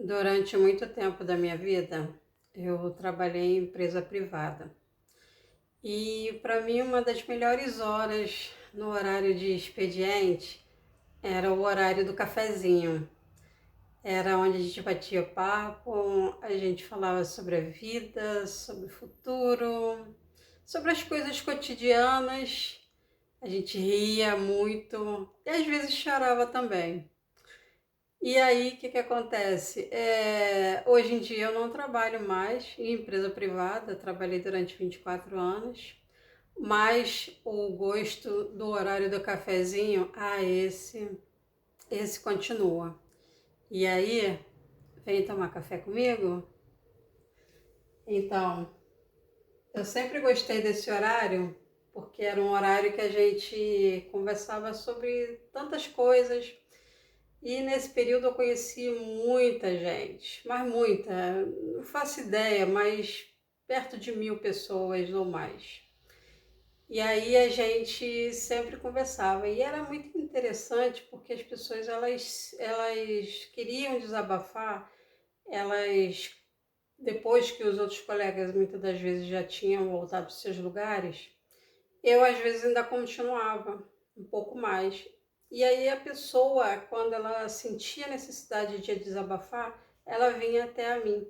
Durante muito tempo da minha vida, eu trabalhei em empresa privada. E para mim, uma das melhores horas no horário de expediente era o horário do cafezinho. Era onde a gente batia papo, a gente falava sobre a vida, sobre o futuro, sobre as coisas cotidianas. A gente ria muito e às vezes chorava também. E aí, o que que acontece? Hoje em dia eu não trabalho mais em empresa privada, trabalhei durante 24 anos, mas o gosto do horário do cafezinho, esse continua. E aí, vem tomar café comigo? Então, eu sempre gostei desse horário, porque era um horário que a gente conversava sobre tantas coisas. E nesse período eu conheci muita gente, mas muita, não faço ideia, mas perto de 1.000 pessoas ou mais. E aí a gente sempre conversava e era muito interessante porque as pessoas elas queriam desabafar, elas depois que os outros colegas muitas das vezes já tinham voltado para os seus lugares, eu às vezes ainda continuava um pouco mais. E aí a pessoa, quando ela sentia necessidade de desabafar, ela vinha até a mim.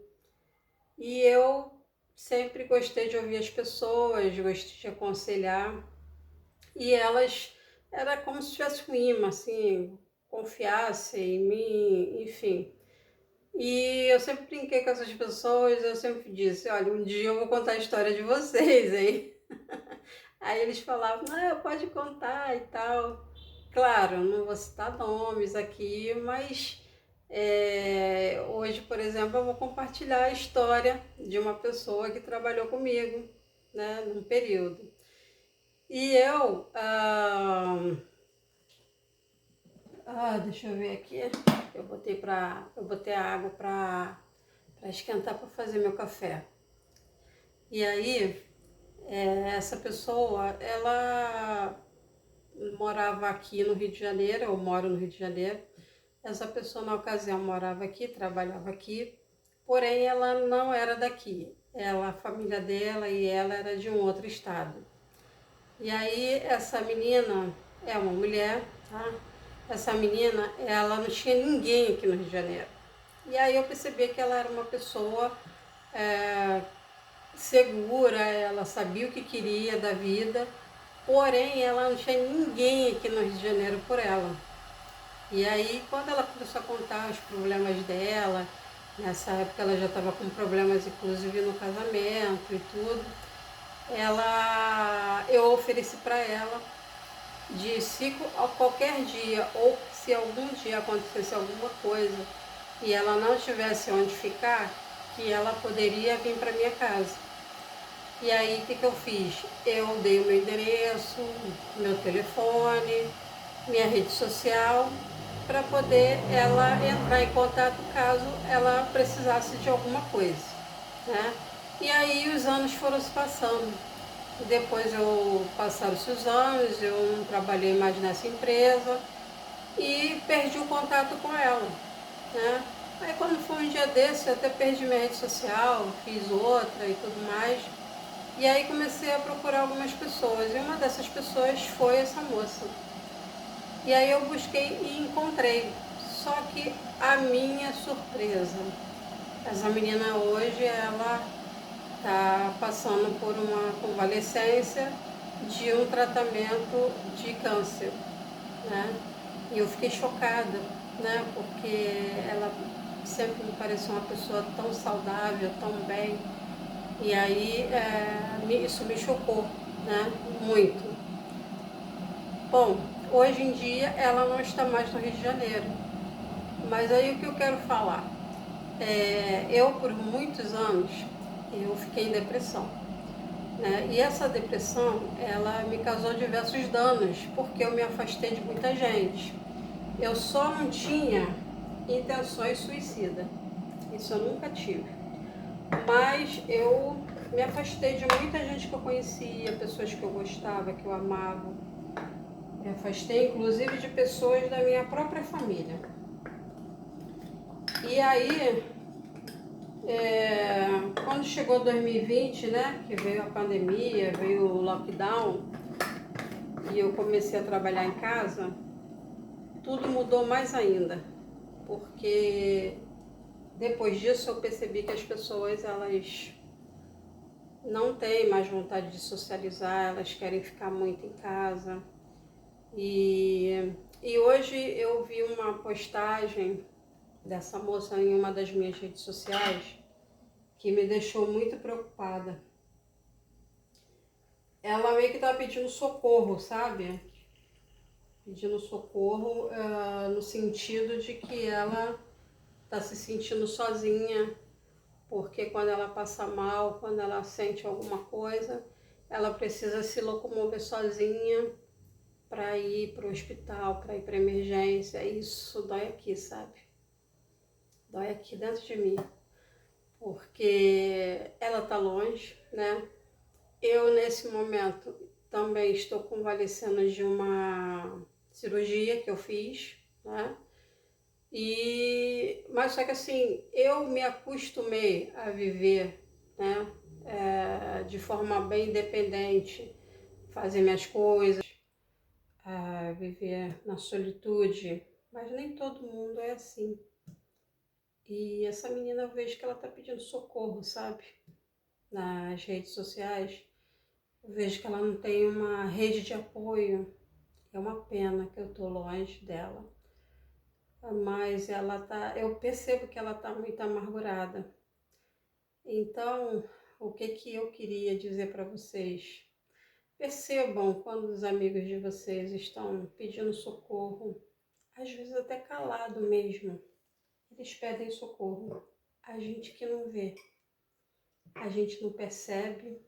E eu sempre gostei de ouvir as pessoas, gostei de aconselhar. E elas, era como se tivesse um imã, assim, confiasse em mim, enfim. E eu sempre brinquei com essas pessoas, eu sempre disse, olha, um dia eu vou contar a história de vocês, hein? Aí eles falavam, não, pode contar e tal. Claro, não vou citar nomes aqui, mas hoje, por exemplo, eu vou compartilhar a história de uma pessoa que trabalhou comigo, né, num período. E deixa eu ver aqui, eu botei a água para esquentar para fazer meu café. E aí, essa pessoa, ela morava aqui no Rio de Janeiro, eu moro no Rio de Janeiro. Essa pessoa, na ocasião, morava aqui, trabalhava aqui, porém ela não era daqui. A família dela e ela era de um outro estado. E aí, essa menina é uma mulher, tá? Essa menina, ela não tinha ninguém aqui no Rio de Janeiro. E aí eu percebi que ela era uma pessoa é, segura, ela sabia o que queria da vida, porém ela não tinha ninguém aqui no Rio de Janeiro por ela. E aí, quando ela começou a contar os problemas dela, nessa época ela já estava com problemas, inclusive no casamento e tudo, eu ofereci para ela de se a qualquer dia ou se algum dia acontecesse alguma coisa e ela não tivesse onde ficar, que ela poderia vir para minha casa. E aí, o que eu fiz? Eu dei o meu endereço, meu telefone, minha rede social, para poder ela entrar em contato caso ela precisasse de alguma coisa, né? E aí os anos foram se passando. Depois passaram-se os anos, eu não trabalhei mais nessa empresa e perdi o contato com ela, né? Aí quando foi um dia desse, eu até perdi minha rede social, fiz outra e tudo mais. E aí comecei a procurar algumas pessoas, e uma dessas pessoas foi essa moça. E aí eu busquei e encontrei. Só que a minha surpresa, essa menina hoje, ela está passando por uma convalescência de um tratamento de câncer, né? E eu fiquei chocada, né? Porque ela sempre me pareceu uma pessoa tão saudável, tão bem. E aí isso me chocou, né? Muito. Bom, hoje em dia ela não está mais no Rio de Janeiro. Mas aí o que eu quero falar? Eu, por muitos anos, eu fiquei em depressão. Né? E essa depressão, ela me causou diversos danos, porque eu me afastei de muita gente. Eu só não tinha intenções suicidas. Isso eu nunca tive. Mas eu me afastei de muita gente que eu conhecia, pessoas que eu gostava, que eu amava. Me afastei, inclusive, de pessoas da minha própria família. E aí, quando chegou 2020, né, que veio a pandemia, veio o lockdown, e eu comecei a trabalhar em casa, tudo mudou mais ainda, porque depois disso eu percebi que as pessoas, elas não têm mais vontade de socializar, elas querem ficar muito em casa. E hoje eu vi uma postagem dessa moça em uma das minhas redes sociais que me deixou muito preocupada. Ela meio que estava pedindo socorro, sabe? Pedindo socorro no sentido de que ela está se sentindo sozinha, porque quando ela passa mal, quando ela sente alguma coisa, ela precisa se locomover sozinha para ir para o hospital, para ir para emergência. Isso dói aqui, sabe? Dói aqui dentro de mim, porque ela tá longe, né? Eu, nesse momento, também estou convalescendo de uma cirurgia que eu fiz, né? Mas só que assim, eu me acostumei a viver, né? De forma bem independente, fazer minhas coisas, a viver na solitude, mas nem todo mundo é assim. E essa menina, eu vejo que ela tá pedindo socorro, sabe? Nas redes sociais. Eu vejo que ela não tem uma rede de apoio. É uma pena que eu tô longe dela. Mas ela tá, eu percebo que ela tá muito amargurada. Então, o que que eu queria dizer para vocês? Percebam quando os amigos de vocês estão pedindo socorro, às vezes até calado mesmo. Eles pedem socorro. A gente que não vê, a gente não percebe,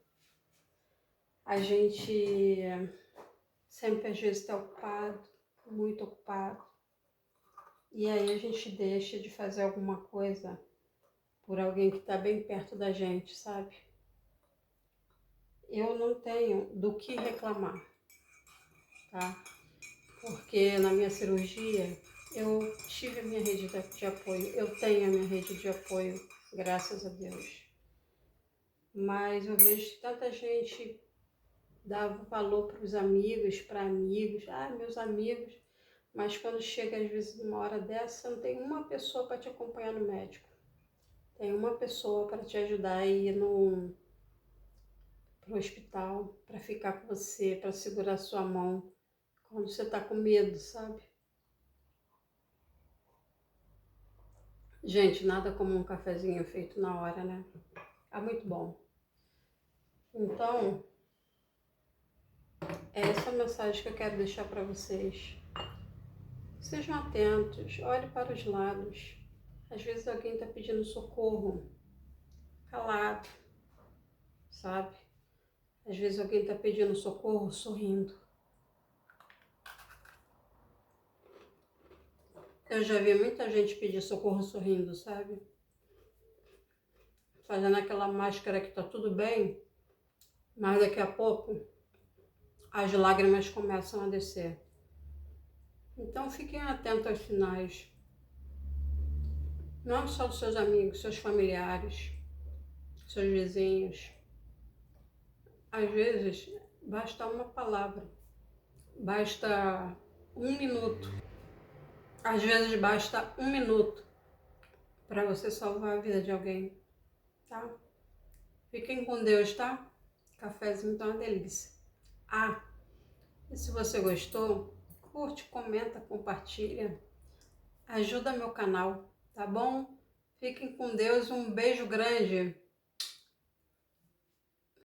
a gente sempre às vezes está ocupado, muito ocupado. E aí a gente deixa de fazer alguma coisa por alguém que está bem perto da gente, sabe? Eu não tenho do que reclamar, tá? Porque na minha cirurgia eu tive a minha rede de apoio, eu tenho a minha rede de apoio, graças a Deus. Mas eu vejo que tanta gente dá valor para os amigos, para amigos, meus amigos, mas quando chega às vezes numa hora dessa, não tem uma pessoa para te acompanhar no médico. Tem uma pessoa para te ajudar a ir pro hospital, para ficar com você, para segurar sua mão quando você está com medo, sabe? Gente, nada como um cafezinho feito na hora, né? É muito bom. Então, é essa a mensagem que eu quero deixar para vocês. Sejam atentos, olhe para os lados. Às vezes alguém está pedindo socorro, calado, sabe? Às vezes alguém está pedindo socorro sorrindo. Eu já vi muita gente pedir socorro sorrindo, sabe? Fazendo aquela máscara que tá tudo bem, mas daqui a pouco as lágrimas começam a descer. Então fiquem atentos aos sinais. Não só dos seus amigos, seus familiares, seus vizinhos. Às vezes basta uma palavra, basta um minuto. Às vezes basta um minuto para você salvar a vida de alguém, tá? Fiquem com Deus, tá? Cafézinho tá uma delícia. E se você gostou, curte, comenta, compartilha. Ajuda meu canal, tá bom? Fiquem com Deus, um beijo grande.